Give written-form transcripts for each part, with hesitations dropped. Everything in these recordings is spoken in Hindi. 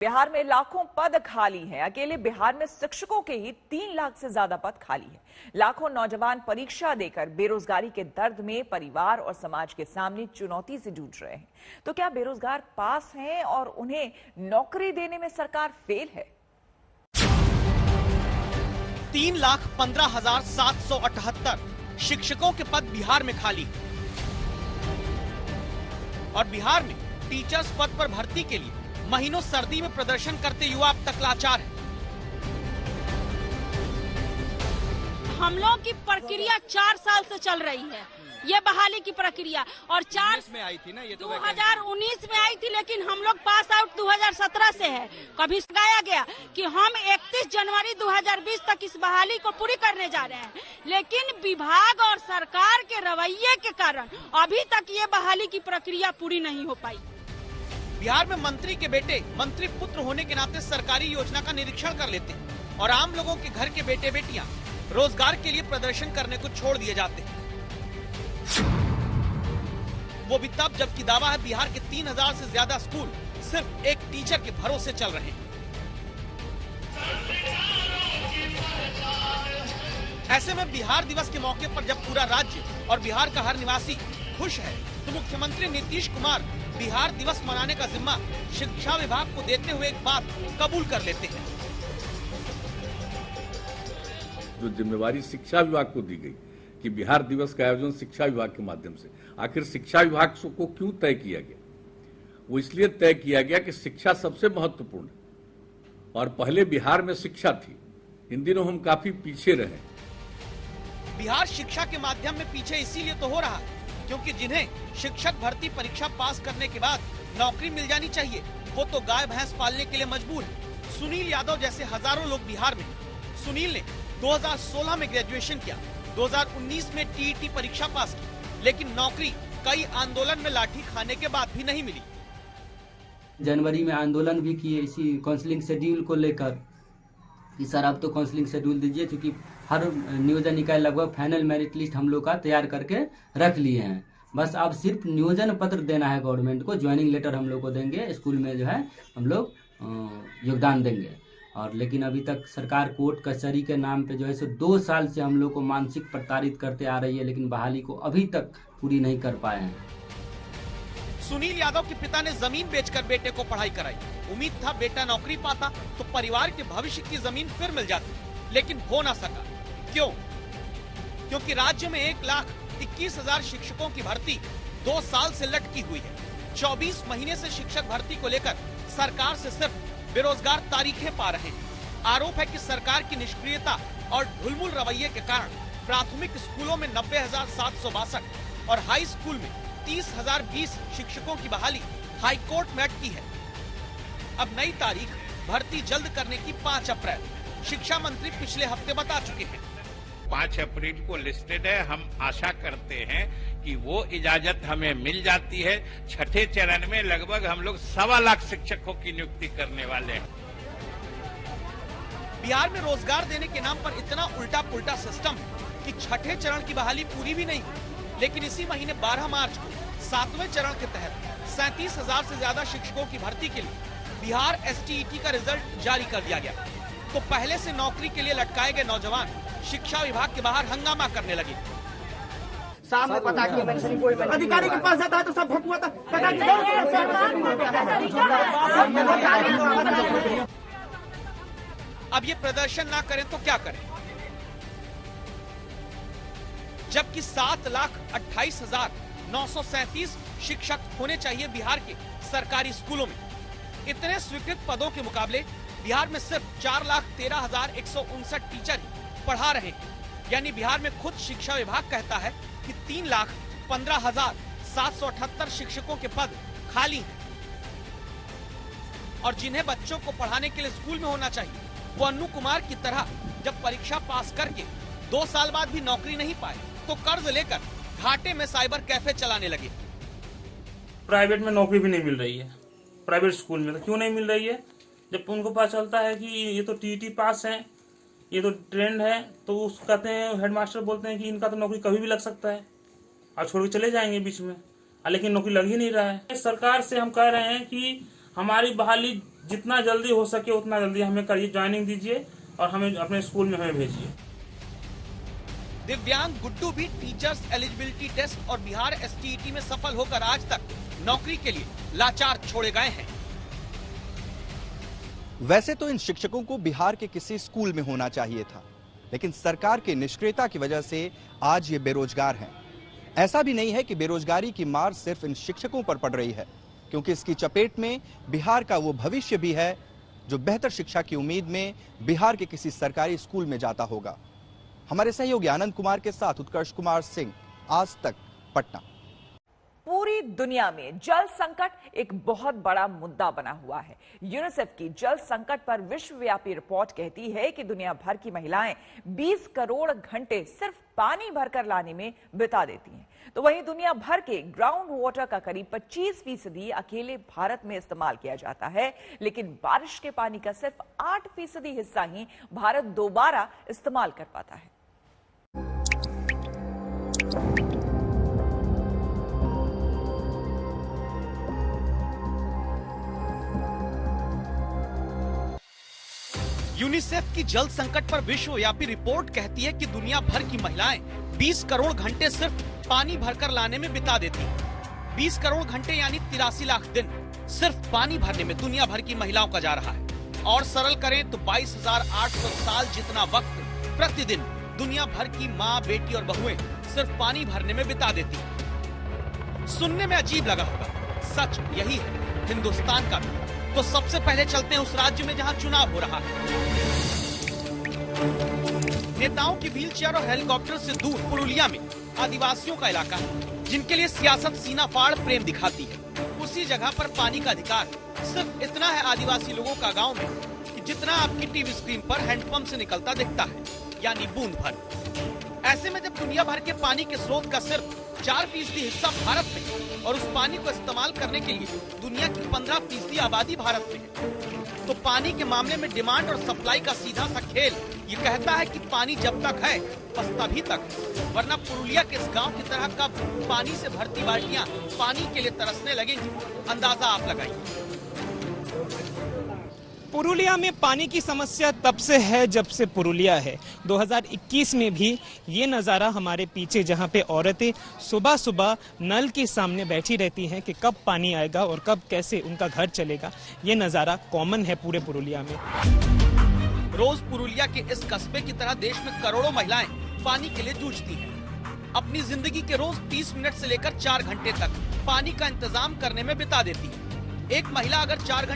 बिहार में लाखों पद खाली हैं। अकेले बिहार में शिक्षकों के ही 3 लाख से ज्यादा पद खाली हैं। लाखों नौजवान परीक्षा देकर बेरोजगारी के दर्द में परिवार और समाज के सामने चुनौती से जूझ रहे हैं। तो क्या बेरोजगार पास हैं और उन्हें नौकरी देने में सरकार फेल है? 3,15,778 शिक्षकों के पद बिहार में खाली और बिहार में टीचर्स पद पर भर्ती के लिए महीनों सर्दी में प्रदर्शन करते युवा अब तक लाचार हैं। हम लोग की प्रक्रिया 4 साल से चल रही है, ये बहाली की प्रक्रिया, और 4 में आई थी ना, ये 2019 में आई थी, लेकिन हम लोग पास आउट 2017 से है। कभी गाया गया कि हम 31 जनवरी 2020 तक इस बहाली को पूरी करने जा रहे हैं, लेकिन विभाग और सरकार के रवैये के कारण अभी तक ये बहाली की प्रक्रिया पूरी नहीं हो पाई। बिहार में मंत्री के बेटे मंत्री पुत्र होने के नाते सरकारी योजना का निरीक्षण कर लेते हैं और आम लोगों के घर के बेटे बेटियां रोजगार के लिए प्रदर्शन करने को छोड़ दिए जाते हैं। वो भी तब जबकि दावा है बिहार के 3000 से ज्यादा स्कूल सिर्फ एक टीचर के भरोसे चल रहे हैं। ऐसे में बिहार दिवस के मौके पर जब पूरा राज्य और बिहार का हर निवासी खुश है, तो मुख्यमंत्री नीतीश कुमार बिहार दिवस मनाने का जिम्मा शिक्षा विभाग को देते हुए एक बात कबूल कर लेते हैं। जो जिम्मेवारी शिक्षा विभाग को दी गई कि बिहार दिवस का आयोजन शिक्षा विभाग के माध्यम से, आखिर शिक्षा विभाग को क्यों तय किया गया? वो इसलिए तय किया गया कि शिक्षा सबसे महत्वपूर्ण है और पहले बिहार में शिक्षा थी। इन दिनों हम काफी पीछे रहे। बिहार शिक्षा के माध्यम में पीछे इसीलिए तो हो रहा है क्योंकि जिन्हें शिक्षक भर्ती परीक्षा पास करने के बाद नौकरी मिल जानी चाहिए, वो तो गाय भैंस पालने के लिए मजबूर है। सुनील यादव जैसे हजारों लोग बिहार में। सुनील ने 2016 में ग्रेजुएशन किया, 2019 में टीईटी परीक्षा पास की, लेकिन नौकरी कई आंदोलन में लाठी खाने के बाद भी नहीं मिली। जनवरी में आंदोलन भी किए इसी काउंसलिंग शेड्यूल को लेकर कि सर अब तो काउंसलिंग शेड्यूल दीजिए, क्योंकि हर नियोजन इकाई लगभग फाइनल मेरिट लिस्ट हम लोग का तैयार करके रख लिए हैं। बस अब सिर्फ नियोजन पत्र देना है गवर्नमेंट को, ज्वाइनिंग लेटर हम लोग को देंगे, स्कूल में जो है हम लोग योगदान देंगे। और लेकिन अभी तक सरकार कोर्ट कचहरी के नाम पे जो है सो 2 साल से हम लोग को मानसिक प्रताड़ित करते आ रही है, लेकिन बहाली को अभी तक पूरी नहीं कर पाए हैं। सुनील यादव के पिता ने जमीन बेचकर बेटे को पढ़ाई कराई। उम्मीद था बेटा नौकरी पाता तो परिवार के भविष्य की जमीन फिर मिल जाती, लेकिन हो ना सका। क्यों? क्योंकि राज्य में 1,21,000 शिक्षकों की भर्ती 2 साल से लटकी हुई है। 24 महीने से शिक्षक भर्ती को लेकर सरकार से सिर्फ बेरोजगार तारीखें पा रहे हैं। आरोप है कि सरकार की निष्क्रियता और ढुलमुल रवैये के कारण प्राथमिक स्कूलों में 90,762 और हाई स्कूल में 30,020 शिक्षकों की बहाली हाईकोर्ट में अटकी है। अब नई तारीख भर्ती जल्द करने की 5 अप्रैल शिक्षा मंत्री पिछले हफ्ते बता चुके हैं। 5 अप्रैल को लिस्टेड है। हम आशा करते हैं कि वो इजाजत हमें मिल जाती है। छठे चरण में लगभग हम लोग 1.25 लाख शिक्षकों की नियुक्ति करने वाले हैं। बिहार में रोजगार देने के नाम पर इतना उल्टा पुल्टा सिस्टम है कि छठे चरण की बहाली पूरी भी नहीं हुई, लेकिन इसी महीने 12 मार्च को 7वें चरण के तहत 37,000 से ज्यादा शिक्षकों की भर्ती के लिए बिहार STET का रिजल्ट जारी कर दिया गया। तो पहले से नौकरी के लिए लटकाए गए नौजवान शिक्षा विभाग के बाहर हंगामा करने लगे। सामने पता कि अधिकारी के पास जाता है तो सब भकुआ था। अब ये प्रदर्शन ना करें तो क्या करें? जबकि 7,28,937 शिक्षक होने चाहिए बिहार के सरकारी स्कूलों में। इतने स्वीकृत पदों के मुकाबले बिहार में सिर्फ 4,13,159 टीचर पढ़ा रहे हैं। यानी बिहार में खुद शिक्षा विभाग कहता है कि 3,15,778 शिक्षकों के पद खाली हैं और जिन्हें बच्चों को पढ़ाने के लिए स्कूल में होना चाहिए, वो अन्नू कुमार की तरह जब परीक्षा पास करके 2 साल बाद भी नौकरी नहीं पाए तो कर्ज लेकर घाटे में साइबर कैफे चलाने लगे। प्राइवेट में नौकरी भी नहीं मिल रही है, प्राइवेट स्कूल में तो क्यों नहीं मिल रही है? जब उनको पता चलता है कि ये तो टीईटी पास है, ये तो ट्रेंड है, तो उस कहते हैं हेडमास्टर बोलते हैं कि इनका तो नौकरी कभी भी लग सकता है और छोड़ के चले जाएंगे बीच में, लेकिन नौकरी लग ही नहीं रहा है। सरकार से हम कह रहे हैं कि हमारी बहाली जितना जल्दी हो सके उतना जल्दी हमें करिए, ज्वाइनिंग दीजिए और हमें अपने स्कूल में हमें भेजिए। दिव्यांग गुड्डू भी टीचर्स एलिजिबिलिटी टेस्ट और बिहार STET में सफल होकर आज तक नौकरी के लिए लाचार छोड़े गए हैं। वैसे तो इन शिक्षकों को बिहार के किसी स्कूल में होना चाहिए था, लेकिन सरकार की निष्क्रियता की वजह से आज ये बेरोजगार हैं। ऐसा भी नहीं है कि बेरोजगारी की मार सिर्फ इन शिक्षकों पर पड़ रही है, क्योंकि इसकी चपेट में बिहार का वो भविष्य भी है जो बेहतर शिक्षा की उम्मीद में बिहार के किसी सरकारी स्कूल में जाता होगा। हमारे सहयोगी आनंद कुमार के साथ उत्कर्ष कुमार सिंह, आज तक, पटना। पूरी दुनिया में जल संकट एक बहुत बड़ा मुद्दा बना हुआ है। यूनिसेफ की जल संकट पर विश्वव्यापी रिपोर्ट कहती है कि दुनिया भर की महिलाएं 20 करोड़ घंटे सिर्फ पानी भरकर लाने में बिता देती हैं। तो वहीं दुनिया भर के ग्राउंड वाटर का करीब 25% अकेले भारत में इस्तेमाल किया जाता है, लेकिन बारिश के पानी का सिर्फ 8% हिस्सा ही भारत दोबारा इस्तेमाल कर पाता है। यूनिसेफ की जल संकट पर विश्वव्यापी रिपोर्ट कहती है कि दुनिया भर की महिलाएं 20 करोड़ घंटे सिर्फ पानी भरकर लाने में बिता देती हैं। 20 करोड़ घंटे यानी 83 लाख दिन सिर्फ पानी भरने में दुनिया भर की महिलाओं का जा रहा है। और सरल करें तो 22,800 साल जितना वक्त प्रतिदिन दुनिया भर की माँ, बेटी और बहुएं सिर्फ पानी भरने में बिता देती हैं। सुनने में अजीब लगा होगा, सच यही है हिंदुस्तान का भी। तो सबसे पहले चलते हैं उस राज्य में जहां चुनाव हो रहा है। नेताओं की व्हीलचेयर और हेलीकॉप्टर से दूर पुरुलिया में आदिवासियों का इलाका है, जिनके लिए सियासत सीना फाड़ प्रेम दिखाती है। उसी जगह पर पानी का अधिकार सिर्फ इतना है आदिवासी लोगों का गांव में कि जितना आपकी टीवी स्क्रीन पर हैंडपंप से निकलता दिखता है, यानी बूंद भर। ऐसे में जब दुनिया भर के पानी के स्रोत का सिर्फ 4% हिस्सा भारत में और उस पानी को इस्तेमाल करने के लिए दुनिया की 15% आबादी भारत में है, तो पानी के मामले में डिमांड और सप्लाई का सीधा सा खेल ये कहता है कि पानी जब तक है बस तभी तक है, वरना पुरुलिया के इस गांव की तरह कब पानी से भरती बाल्टियां पानी के लिए तरसने लगेंगी, अंदाजा आप लगाइए। पुरुलिया में पानी की समस्या तब से है जब से पुरुलिया है। 2021 में भी ये नज़ारा हमारे पीछे, जहाँ पे औरतें सुबह सुबह नल के सामने बैठी रहती हैं कि कब पानी आएगा और कब कैसे उनका घर चलेगा, ये नज़ारा कॉमन है पूरे पुरुलिया में। रोज पुरुलिया के इस कस्बे की तरह देश में करोड़ों महिलाएं पानी के लिए जूझती हैं। अपनी जिंदगी के रोज 30 मिनट से लेकर 4 घंटे तक पानी का इंतजाम करने में बिता देती है। एक महिला अगर 4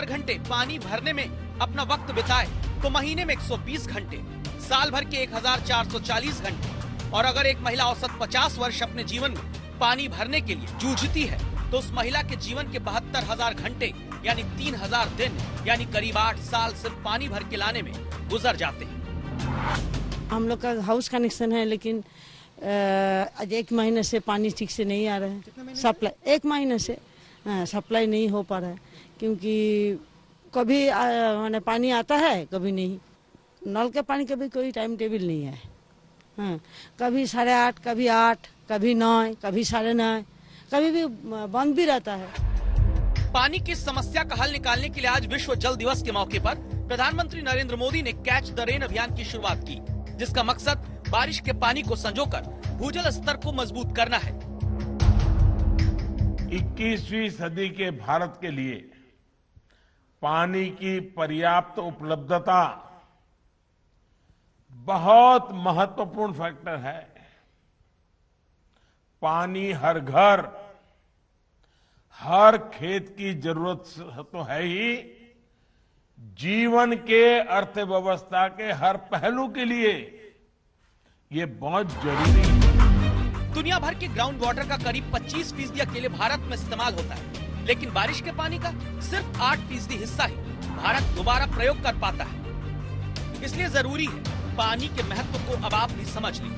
घंटे पानी भरने में अपना वक्त बिताए तो महीने में 120 घंटे, साल भर के 1440 घंटे। और अगर एक महिला औसत 50 वर्ष अपने जीवन में पानी भरने के लिए जूझती है तो उस महिला के जीवन के 72,000 घंटे यानी 3,000 दिन यानी करीब 8 साल सिर्फ पानी भर के लाने में गुजर जाते हैं। हम लोग का हाउस कनेक्शन है, लेकिन आज 1 महीने से पानी ठीक से नहीं आ रहा है। सप्लाई 1 महीने से सप्लाई नहीं हो पा रहा है, क्योंकि कभी माने पानी आता है कभी नहीं। नल के पानी का भी कोई टाइम टेबल नहीं है। कभी 8:30, कभी 8, कभी 9, कभी 9:30, कभी भी बंद भी रहता है। पानी की समस्या का हल निकालने के लिए आज विश्व जल दिवस के मौके पर प्रधानमंत्री नरेंद्र मोदी ने कैच द रेन अभियान की शुरुआत की, जिसका मकसद बारिश के पानी को संजोकर भूजल स्तर को मजबूत करना है। 21वीं सदी के भारत के लिए पानी की पर्याप्त उपलब्धता बहुत महत्वपूर्ण फैक्टर है। पानी हर घर, हर खेत की जरूरत तो है ही, जीवन के अर्थव्यवस्था के हर पहलू के लिए ये बहुत जरूरी है। दुनिया भर के ग्राउंड वाटर का करीब 25% अकेले भारत में इस्तेमाल होता है, लेकिन बारिश के पानी का सिर्फ 8% हिस्सा ही भारत दोबारा प्रयोग कर पाता है। इसलिए जरूरी है पानी के महत्व को अब आप भी समझ लें।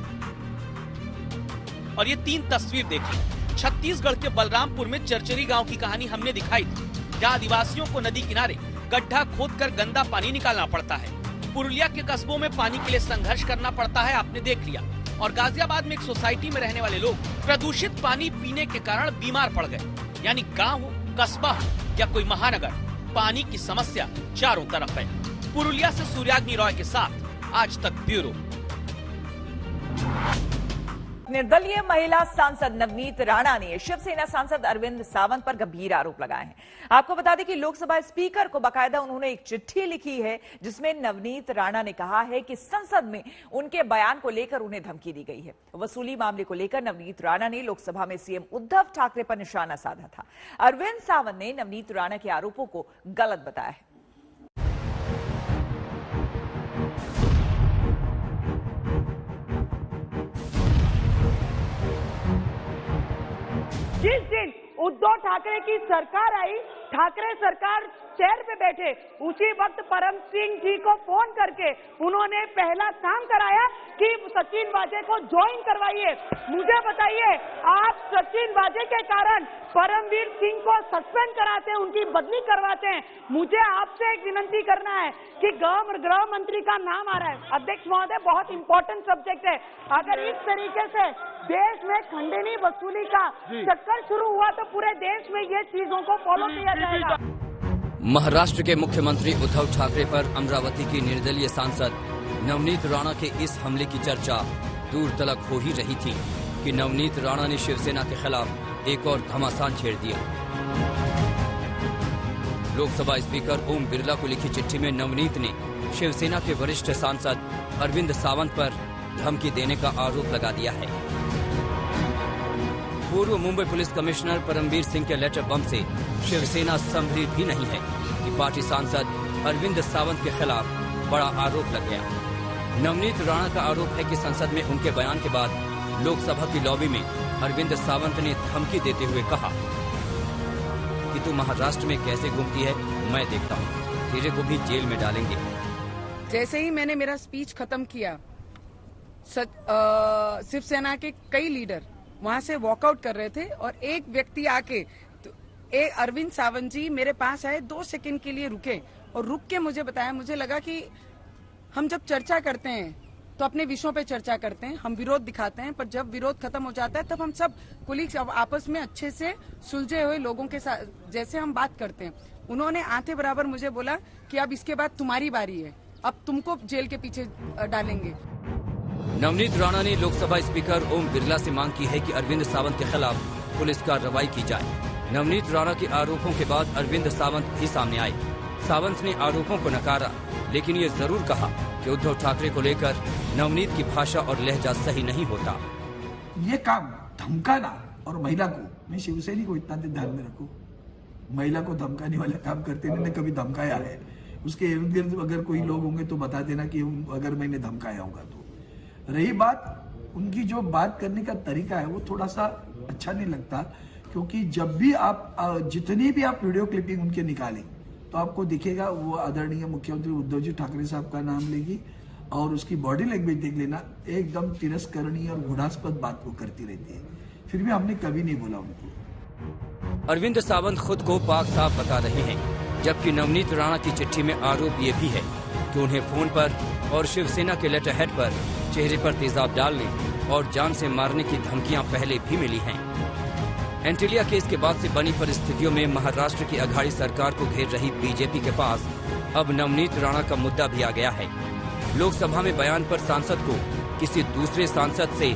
और ये 3 तस्वीर देखिए। छत्तीसगढ़ के बलरामपुर में चरचरी गांव की कहानी हमने दिखाई थी, जहां आदिवासियों को नदी किनारे गड्ढा खोदकर गंदा पानी निकालना पड़ता है। पुरुलिया के कस्बों में पानी के लिए संघर्ष करना पड़ता है, आपने देख लिया। और गाजियाबाद में एक सोसाइटी में रहने वाले लोग प्रदूषित पानी पीने के कारण बीमार पड़ गए। यानी गांव हो, कस्बा या कोई महानगर, पानी की समस्या चारों तरफ है। पुरुलिया से सूर्याग्नि रॉय के साथ आज तक ब्यूरो। निर्दलीय महिला सांसद नवनीत राणा ने शिवसेना सांसद अरविंद सावंत पर गंभीर आरोप लगाए हैं। आपको बता दें कि लोकसभा स्पीकर को बाकायदा उन्होंने एक चिट्ठी लिखी है जिसमें नवनीत राणा ने कहा है कि संसद में उनके बयान को लेकर उन्हें धमकी दी गई है। वसूली मामले को लेकर नवनीत राणा ने लोकसभा में सीएम उद्धव ठाकरे पर निशाना साधा था। अरविंद सावंत ने नवनीत राणा के आरोपों को गलत बताया है। जिस दिन उद्धव ठाकरे की सरकार आई, ठाकरे सरकार चेयर पे बैठे, उसी वक्त परम सिंह जी को फोन करके उन्होंने पहला काम कराया कि सचिन वाजे को ज्वाइन करवाइए। मुझे बताइए, आप सचिन वाजे के कारण परमवीर सिंह को सस्पेंड कराते हैं, उनकी बदली करवाते हैं। मुझे आपसे एक विनंती करना है कि गृह मंत्री का नाम आ रहा है। अध्यक्ष महोदय, बहुत इंपॉर्टेंट सब्जेक्ट है। अगर इस तरीके से देश में खंडनी वसूली का चक्कर शुरू हुआ तो पूरे देश में ये चीजों को फॉलो किया जाएगा। महाराष्ट्र के मुख्यमंत्री उद्धव ठाकरे पर अमरावती की निर्दलीय सांसद नवनीत राणा के इस हमले की चर्चा दूर तलक हो ही रही थी कि नवनीत राणा ने शिवसेना के खिलाफ एक और घमासान छेड़ दिया। लोकसभा स्पीकर ओम बिरला को लिखी चिट्ठी में नवनीत ने शिवसेना के वरिष्ठ सांसद अरविंद सावंत पर धमकी देने का आरोप लगा दिया है। पूर्व मुंबई पुलिस कमिश्नर परमवीर सिंह के लेटर बम से शिवसेना संभली भी नहीं है कि पार्टी सांसद अरविंद सावंत के खिलाफ बड़ा आरोप लग गया। नवनीत राणा का आरोप है कि संसद में उनके बयान के बाद लोकसभा की लॉबी में अरविंद सावंत ने धमकी देते हुए कहा कि तू महाराष्ट्र में कैसे घूमती है, मैं देखता हूँ, तेरे को भी जेल में डालेंगे। जैसे ही मैंने मेरा स्पीच खत्म किया, शिवसेना के कई लीडर वहां से वॉकआउट कर रहे थे और एक व्यक्ति आके अरविंद सावंत जी मेरे पास आए, 2 सेकंड के लिए रुके और रुक के मुझे बताया। मुझे लगा कि हम जब चर्चा करते हैं तो अपने विषयों पे चर्चा करते हैं, हम विरोध दिखाते हैं, पर जब विरोध खत्म हो जाता है तब हम सब कुलीग्स आपस में अच्छे से सुलझे हुए लोगों के साथ जैसे हम बात करते हैं। उन्होंने आते बराबर मुझे बोला कि अब इसके बाद तुम्हारी बारी है, अब तुमको जेल के पीछे डालेंगे। नवनीत राणा ने लोकसभा स्पीकर ओम बिरला से मांग की है कि अरविंद सावंत के खिलाफ पुलिस कार्रवाई की जाए। नवनीत राणा के आरोपों के बाद अरविंद सावंत भी सामने आए। सावंत ने आरोपों को नकारा, लेकिन ये जरूर कहा कि उद्धव ठाकरे को लेकर नवनीत की भाषा और लहजा सही नहीं होता। ये काम धमकाना, और महिला को, मैं शिवसेना को इतना ध्यान में रखूं, महिला को धमकाने वाले काम करते मैंने कभी धमकाया है, उसके इर्द गिर्द अगर कोई लोग होंगे तो बता देना कि अगर मैंने धमकाया होगा तो। रही बात उनकी जो बात करने का तरीका है वो थोड़ा सा अच्छा नहीं लगता, क्योंकि जब भी आप जितनी भी आप वीडियो क्लिपिंग उनके निकालें तो आपको दिखेगा वो आदरणीय मुख्यमंत्री उद्धव जी ठाकरे साहब का नाम लेगी और उसकी बॉडी लैंग्वेज देख लेना, एकदम तिरस्करणीय और घृणास्पद बात को करती रहती है। फिर भी हमने कभी नहीं बोला उनको। अरविंद सावंत खुद को पाक साफ बता रहे हैं, जबकि नवनीत राणा की चिट्ठी में आरोप ये भी है कि उन्हें फोन पर और शिवसेना के लेटर हेड पर चेहरे पर तेजाब डालने और जान से मारने की धमकियां पहले भी मिली हैं। एंटिलिया केस के बाद से बनी परिस्थितियों में महाराष्ट्र की अघाड़ी सरकार को घेर रही बीजेपी के पास अब नवनीत राणा का मुद्दा भी आ गया है। लोकसभा में बयान पर सांसद को किसी दूसरे सांसद से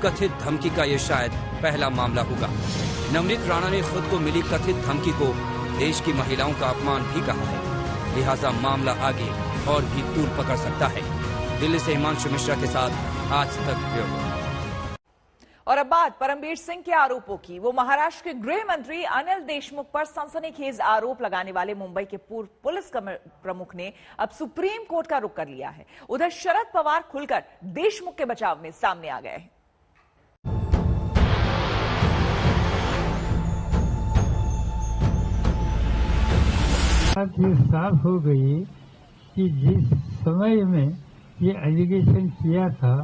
कथित धमकी का ये शायद पहला मामला होगा। नवनीत राणा ने खुद को मिली कथित धमकी को देश की महिलाओं का अपमान भी कहा है, लिहाजा मामला आगे और भी तूल पकड़ सकता है। दिल्ली से हिमांशु मिश्रा के साथ आज तक ब्यूरो। और अब बात परमवीर सिंह के आरोपों की। वो महाराष्ट्र के गृह मंत्री अनिल देशमुख पर सनसनीखेज आरोप लगाने वाले मुंबई के पूर्व पुलिस प्रमुख ने अब सुप्रीम कोर्ट का रुख कर लिया है। उधर शरद पवार खुलकर देशमुख के बचाव में सामने आ गए हैं। बात ये साफ हो गई कि जिस समय में ये एलिगेशन किया था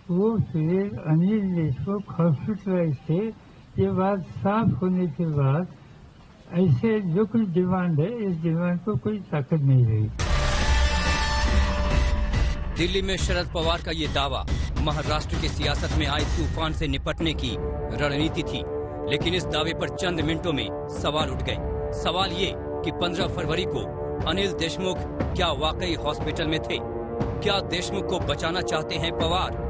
वो फिर अनिल देशमुख हॉस्पिटलाइज थे। ये बात साफ होने के बाद ऐसे जो कुछ डिमांड है, इस डिमांड को कोई ताकत नहीं रही। दिल्ली में शरद पवार का ये दावा महाराष्ट्र की सियासत में आए तूफान से निपटने की रणनीति थी, लेकिन इस दावे पर चंद मिनटों में सवाल उठ गए। सवाल ये कि 15 फरवरी को अनिल देशमुख क्या वाकई हॉस्पिटल में थे? क्या देशमुख को बचाना चाहते हैं पवार?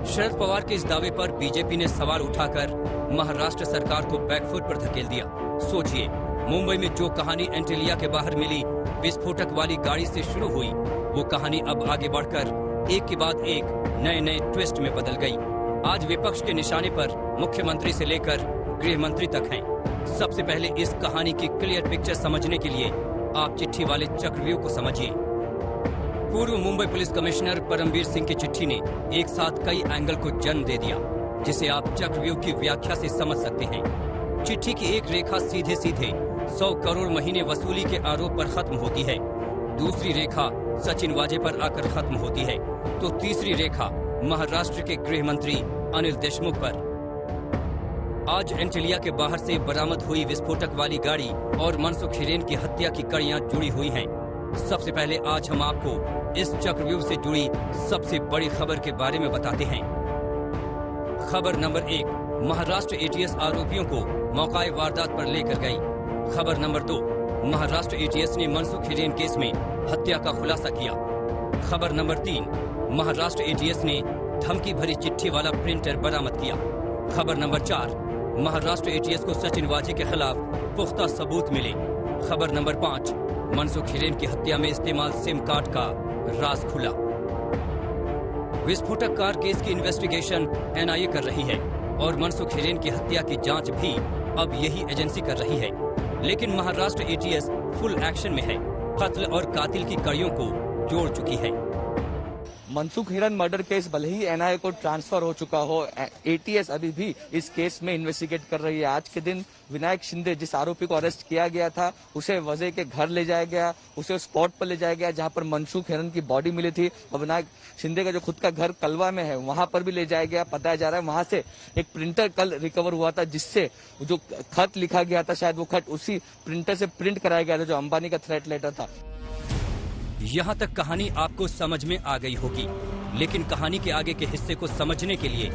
शरद पवार के इस दावे पर बीजेपी ने सवाल उठाकर महाराष्ट्र सरकार को बैकफुट पर धकेल दिया। सोचिए, मुंबई में जो कहानी एंटिलिया के बाहर मिली विस्फोटक वाली गाड़ी से शुरू हुई, वो कहानी अब आगे बढ़कर एक के बाद एक नए नए ट्विस्ट में बदल गई। आज विपक्ष के निशाने पर मुख्यमंत्री से लेकर गृह मंत्री तक हैं। सबसे पहले इस कहानी की क्लियर पिक्चर समझने के लिए आप चिट्ठी वाले चक्रव्यूह को समझिए। पूर्व मुंबई पुलिस कमिश्नर परमवीर सिंह की चिट्ठी ने एक साथ कई एंगल को जन्म दे दिया, जिसे आप चक्रव्यूह की व्याख्या से समझ सकते हैं। चिट्ठी की एक रेखा सीधे सीधे 100 करोड़ महीने वसूली के आरोप पर खत्म होती है, दूसरी रेखा सचिन वाजे पर आकर खत्म होती है, तो तीसरी रेखा महाराष्ट्र के गृह मंत्री अनिल देशमुख पर। आज एंटिलिया के बाहर से बरामद हुई विस्फोटक वाली गाड़ी और मनसुख हिरेन की हत्या की कड़ियां जुड़ी हुई हैं। सबसे पहले आज हम आपको इस चक्रव्यूह से जुड़ी सबसे बड़ी खबर के बारे में बताते हैं। खबर नंबर 1, महाराष्ट्र एटीएस आरोपियों को मौकाए वारदात पर लेकर गई। खबर नंबर 2, महाराष्ट्र एटीएस ने मनसुख हिरेन केस में हत्या का खुलासा किया। खबर नंबर 3, महाराष्ट्र एटीएस ने धमकी भरी चिट्ठी वाला प्रिंटर बरामद किया। खबर नंबर 4, महाराष्ट्र एटीएस को सचिन वाजे के खिलाफ पुख्ता सबूत मिले। खबर नंबर 5, मनसुख हिरेन की हत्या में इस्तेमाल सिम कार्ड का राज खुला। विस्फोटक कार केस की इन्वेस्टिगेशन एनआईए कर रही है और मनसुख हिरेन की हत्या की जांच भी अब यही एजेंसी कर रही है। लेकिन महाराष्ट्र एटीएस फुल एक्शन में है, कत्ल और कातिल की कड़ियों को जोड़ चुकी है। मनसुख हिरेन मर्डर केस भले ही एनआईए को ट्रांसफर हो चुका हो, एटीएस अभी भी इस केस में इन्वेस्टिगेट कर रही है। आज के दिन विनायक शिंदे, जिस आरोपी को अरेस्ट किया गया था, उसे वजह के घर ले जाया गया, उसे स्पॉट पर ले जाया गया जहां पर मनसुख हिरेन की बॉडी मिली थी। और विनायक शिंदे का जो खुद का घर कलवा में है, वहां पर भी ले जाया गया। बताया जा रहा है वहां से एक प्रिंटर कल रिकवर हुआ था, जिससे जो खत लिखा गया था, शायद वो खत उसी प्रिंटर से प्रिंट कराया गया था जो अंबानी का थ्रेट लेटर था। यहाँ तक कहानी आपको समझ में आ गई होगी, लेकिन कहानी के आगे के हिस्से को समझने के लिए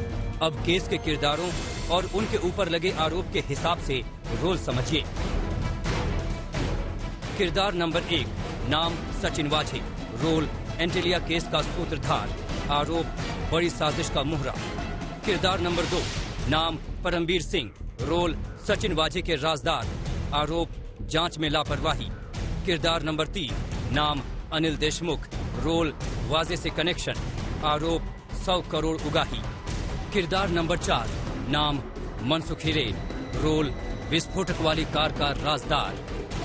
अब केस के किरदारों और उनके ऊपर लगे आरोप के हिसाब से रोल समझिए। किरदार नंबर 1, नाम सचिन वाजे, रोल एंटिलिया केस का सूत्रधार, आरोप बड़ी साजिश का मुहरा। किरदार नंबर 2, नाम परमवीर सिंह, रोल सचिन वाजे के राजदार, आरोप जांच में लापरवाही। किरदार नंबर 3, नाम अनिल देशमुख, रोल वाजे से कनेक्शन, आरोप 100 करोड़ उगाही। किरदार नंबर 4, नाम मनसुख हिरेन, रोल विस्फोटक वाली कार का राजदार,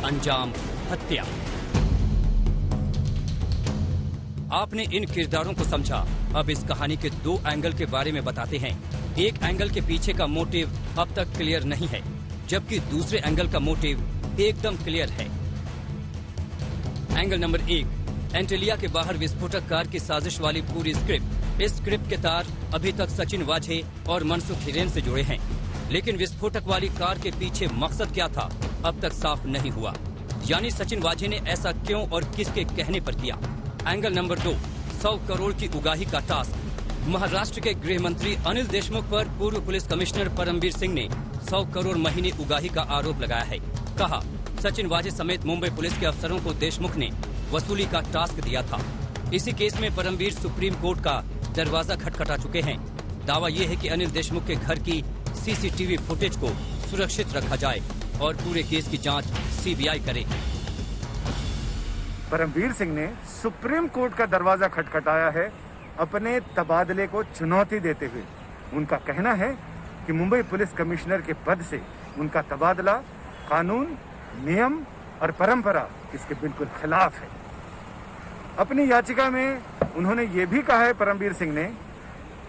अंजाम हत्या। आपने इन किरदारों को समझा। अब इस कहानी के 2 एंगल के बारे में बताते हैं। एक एंगल के पीछे का मोटिव अब तक क्लियर नहीं है, जबकि दूसरे एंगल का मोटिव एकदम क्लियर है। एंगल नंबर 1, एंटिलिया के बाहर विस्फोटक कार की साजिश वाली पूरी स्क्रिप्ट। इस स्क्रिप्ट के तार अभी तक सचिन वाजे और मनसुख हिरेन से जुड़े हैं, लेकिन विस्फोटक वाली कार के पीछे मकसद क्या था अब तक साफ नहीं हुआ। यानी सचिन वाजे ने ऐसा क्यों और किसके कहने पर किया। एंगल नंबर 2, 100 करोड़ की उगाही का टास्क। महाराष्ट्र के गृह मंत्री अनिल देशमुख पर पूर्व पुलिस कमिश्नर परमवीर सिंह ने 100 करोड़ महीने उगाही का आरोप लगाया है। कहा, सचिन वाजे समेत मुंबई पुलिस के अफसरों को देशमुख ने वसूली का टास्क दिया था। इसी केस में परमवीर सुप्रीम कोर्ट का दरवाजा खटखटा चुके हैं। दावा यह है कि अनिल देशमुख के घर की सीसीटीवी फुटेज को सुरक्षित रखा जाए और पूरे केस की जांच सीबीआई करे। परमवीर सिंह ने सुप्रीम कोर्ट का दरवाजा खटखटाया है अपने तबादले को चुनौती देते हुए। उनका कहना है कि मुंबई पुलिस कमिश्नर के पद से उनका तबादला कानून, नियम और परंपरा इसके बिल्कुल खिलाफ है। अपनी याचिका में उन्होंने ये भी कहा है परमवीर सिंह ने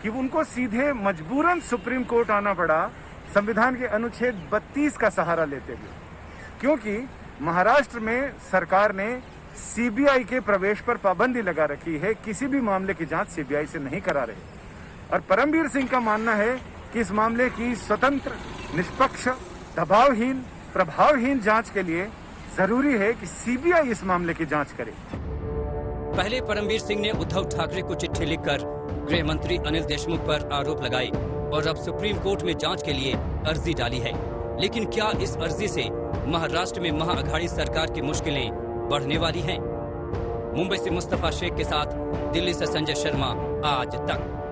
कि उनको सीधे मजबूरन सुप्रीम कोर्ट आना पड़ा संविधान के अनुच्छेद 32 का सहारा लेते हुए, क्योंकि महाराष्ट्र में सरकार ने सीबीआई के प्रवेश पर पाबंदी लगा रखी है, किसी भी मामले की जांच सीबीआई से नहीं करा रहे। और परमवीर सिंह का मानना है कि इस मामले की स्वतंत्र, निष्पक्ष, दबावहीन, प्रभावहीन जांच के लिए जरूरी है कि सीबीआई इस मामले की जांच करे। पहले परमवीर सिंह ने उद्धव ठाकरे को चिट्ठी लिखकर गृह मंत्री अनिल देशमुख पर आरोप लगाए और अब सुप्रीम कोर्ट में जांच के लिए अर्जी डाली है। लेकिन क्या इस अर्जी से महाराष्ट्र में महाअघाड़ी सरकार की मुश्किलें बढ़ने वाली हैं। मुंबई से मुस्तफा शेख के साथ दिल्ली से संजय शर्मा, आज तक।